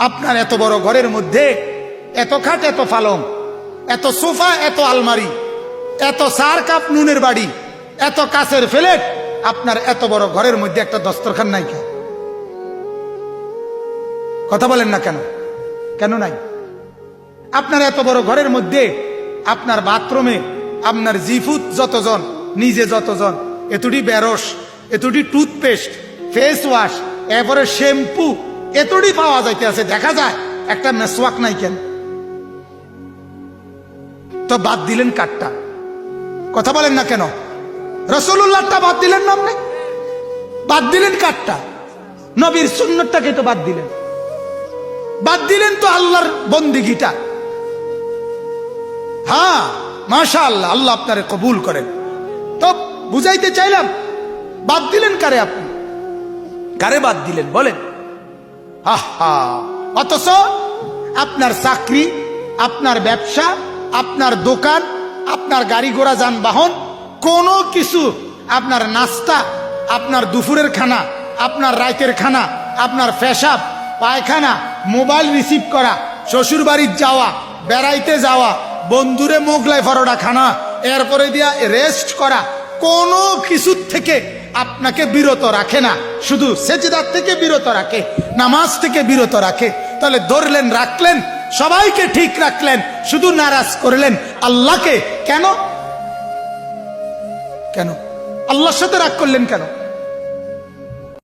আপনার এত বড় ঘরের মধ্যে এত খাট, এত পালং, এত সোফা, এত আলমারি, এত সার কাপ নুনের বাড়ি, এত কাছের ফ্ল্যাট, আপনার এত বড় ঘরের মধ্যে একটা দস্তরখান নাই কেন? কথা বলেন না কেন? কেন নাই? আপনার এত বড় ঘরের মধ্যে আপনার বাথরুমে আপনার জিফুত যতজন, নিজে যতজন, এতটি বেরস, এতটি টুথপেস্ট, ফেস ওয়াশ, এরপরে শ্যাম্পু, এতটি পাওয়া যাইতে আছে, দেখা যায় একটা মেসওয়াক নাই কেন? তো বাদ দিলেন কাঠটা। কথা বলেন না কেন? রাসূলুল্লাহটা বাদ দিলেন না আপনি? বাদ দিলেন কাঠটা, নবীর সুন্নতটাকে তো বাদ দিলেন। বাদ দিলেন তো আল্লাহর বন্দিগিটা। হ্যাঁ, মাশাআল্লাহ, আল্লাহ আপনারে কবুল করেন। তো বুঝাইতে চাইলাম, বাদ দিলেন কারে? আপনি কারে বাদ দিলেন বলেন? আহা, অথচ আপনার চাকরি, আপনার ব্যবসা, আপনার দোকান, আপনার গাড়ি ঘোড়া যানবাহন, কোনো কিছু, আপনার নাস্তা, আপনার দুপুরের খানা, আপনার রাতের খানা, আপনার পেশাব পায়খানা, মোবাইল রিসিভ করা, শ্বশুর বাড়ির যাওয়া, বেড়াইতে যাওয়া, বন্ধুরে মোগলাই পরোটা খানা, এরপরে দিয়া রেস্ট করা, কোনো কিছু থেকে আপনাকে বিরত রাখে না, শুধু সেজদার থেকে বিরত রাখে, নামাজ থেকে বিরত রাখে। তাহলে ধরলেন, রাখলেন, সবাইকে ঠিক রাখলেন, শুধু নারাজ করলেন আল্লাহকে। কেন? কেন আল্লাহর সাথে রাগ করলেন কেন?